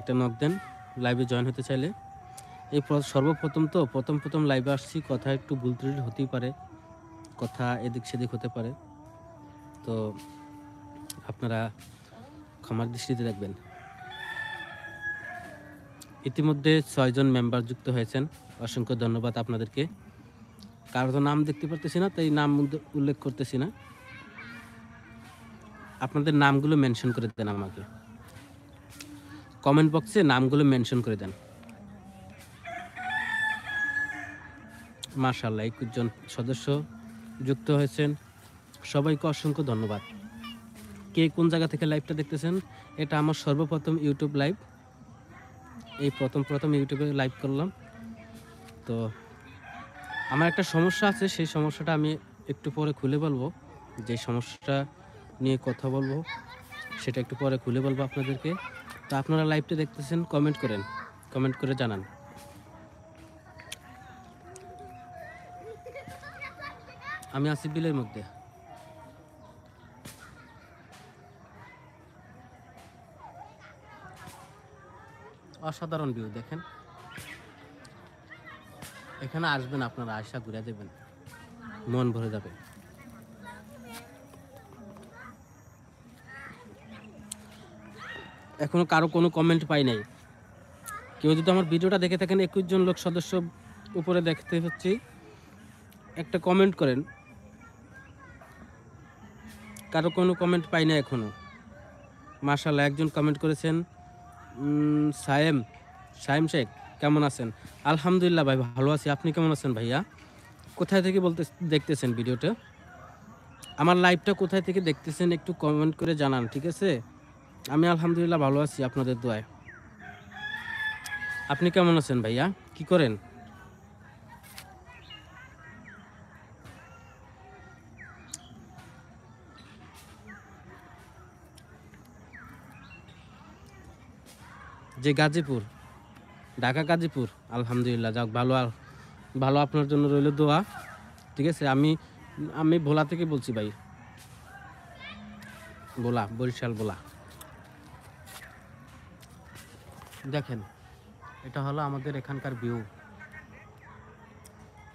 একটা নক দেন লাইভে জয়েন হতে চাইলে। এই সর্বপ্রথম তো প্রথম লাইভে আসছি, কথা একটু ভুল ত্রুটি হতেই পারে, কথা এদিক সেদিক হতে পারে, তো আপনারা ক্ষমার দৃষ্টিতে দেখবেন। ইতিমধ্যে 6 জন মেম্বার যুক্ত হয়েছেন, অসংখ্য ধন্যবাদ আপনাদেরকে। কারো তো নাম দেখতে পারতেছি না, তাই নাম উল্লেখ করতেছি না। আপনাদের নামগুলো মেনশন করে দেন, আমাকে কমেন্ট বক্সে নামগুলো মেনশন করে দেন। মাশাআল্লাহ 21 জন সদস্য যুক্ত হয়েছেন, সবাইকে অসংখ্য ধন্যবাদ। কে কোন জায়গা থেকে লাইভটা দেখতেছেন? এটা আমার সর্বপ্রথম ইউটিউব লাইভ, এই প্রথম ইউটিউবে লাইভ করলাম। তো আমার একটা সমস্যা আছে, সেই সমস্যাটা আমি একটু পরে খুলে বলবো। যে সমস্যাটা নিয়ে কথা বলবো সেটা একটু পরে খুলে বলবো আপনাদেরকে। তো আপনারা লাইভটা দেখতেছেন, কমেন্ট করেন, কমেন্ট করে জানান। আমি আছি বিলের মধ্যে। অসাধারণ ভিউ দেখেন, এখানে আসবেন আপনারা, আশা ঘুরে দেবেন, মন ভরে যাবে। এখনো কারো কোনো কমেন্ট পাই নাই। কেউ যদি আমার ভিডিওটা দেখে থাকেন, 21 জন লোক সদস্য উপরে দেখতে হচ্ছে, একটা কমেন্ট করেন। কারো কোনো কমেন্ট পাই না এখনো। মাশাআল্লাহ একজন কমেন্ট করেছেন, সায়েম শেখ, কেমন আছেন? আলহামদুলিল্লাহ ভাই, ভালো আছি। আপনি কেমন আছেন ভাইয়া? কোথায় থেকে দেখতেছেন ভিডিওটা? আমার লাইভটা কোথায় থেকে দেখতেছেন একটু কমেন্ট করে জানান, ঠিক আছে? আমি আলহামদুলিল্লাহ ভালো আছি আপনাদের দোয়ায়। আপনি কেমন আছেন ভাইয়া? কি করেন? যে গাজীপুর, ঢাকা গাজীপুর, আলহামদুলিল্লাহ, যাক ভালো। ভালো, আপনার জন্য রইল দোয়া, ঠিক আছে? আমি ভোলা থেকে বলছি ভাই, ভোলা, বরিশাল ভোলা। দেখেন, এটা হলো আমাদের এখানকার ভিউ।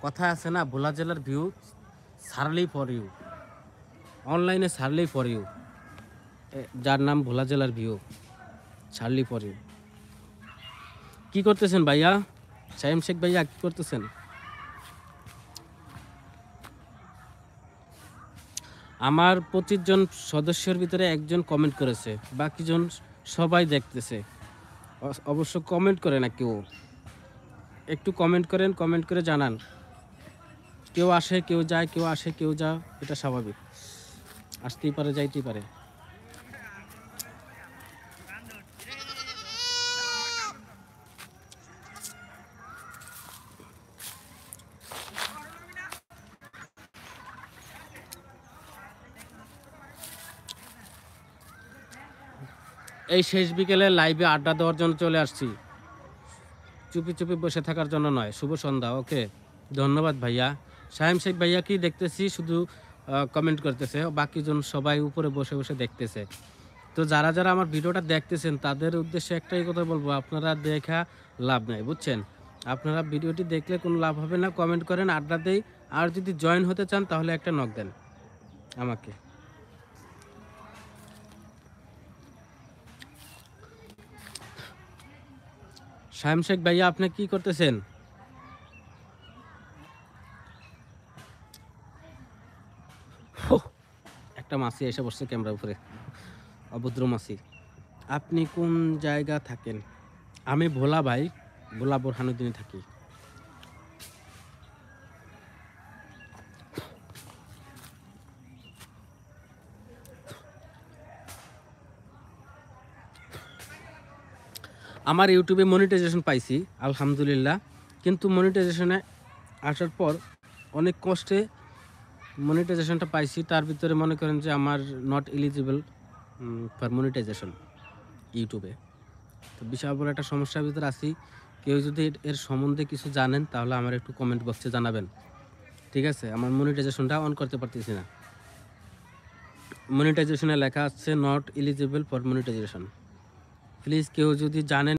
কথা আছে না, ভোলা জেলার ভিউ সার্লি ফর ইউ, অনলাইনে সার্লি ফর ইউ, যার নাম ভোলা জেলার ভিউ, সার্লি ফর ইউ। কি করতেছেন ভাইয়া? সাইম শেখ ভাইয়া কি করতেছেন? আমার 25 জন সদস্যের ভিতরে একজন কমেন্ট করেছে, বাকিজন সবাই দেখতেছে। অবশ্য কমেন্ট করে না কেউ, একটু কমেন্ট করেন, কমেন্ট করে জানান। কেউ আসে কেউ যায়, কেউ আসে কেউ যায়, এটা স্বাভাবিক, আসতেই পারে যাইতেই পারে। এই শেষ বিকেলে লাইভে আড্ডা দেওয়ার জন্য চলে আসছি, চুপি চুপি বসে থাকার জন্য নয়। শুভ সন্ধ্যা। ওকে, ধন্যবাদ ভাইয়া। সায়েম শেখ ভাইয়া কি দেখতেছি শুধু কমেন্ট করতেছে, বাকিজন সবাই উপরে বসে বসে দেখতেছে। তো যারা যারা আমার ভিডিওটা দেখতেছেন তাদের উদ্দেশ্যে একটাই কথা বলবো, আপনারা দেখা লাভ নাই, বুঝছেন? আপনারা ভিডিওটি দেখলে কোনো লাভ হবে না। কমেন্ট করেন, আড্ডা দেই। আর যদি জয়েন হতে চান তাহলে একটা নক দেন আমাকে। সায়েম শেখ ভাইয়া আপনি কি করতেছেন? একটা মাছি এসে বসছে ক্যামেরার উপরে, অভদ্র মাছি। আপনি কোন জায়গা থাকেন? আমি ভোলা ভাই, ভোলা বোরহানুদ্দিনে থাকি। আমার ইউটিউবে মনিটাইজেশন পাইছি আলহামদুলিল্লাহ, কিন্তু মনিটাইজেশনে আসার পর অনেক কষ্টে মনিটাইজেশনটা পাইছি। তার ভিতরে মনে করেন যে আমার নট এলিজিবল ফর মনিটাইজেশন ইউটিউবে। তো বিশাল বড় একটা সমস্যার ভিতরে আছি। কেউ যদি এর সম্বন্ধে কিছু জানেন তাহলে আমার একটু কমেন্ট বক্সে জানাবেন, ঠিক আছে? আমার মনিটাইজেশনটা অন করতে পারতেছি না। মনিটাইজেশনে লেখা আছে not eligible for monetization. Please কেউ যদি জানেন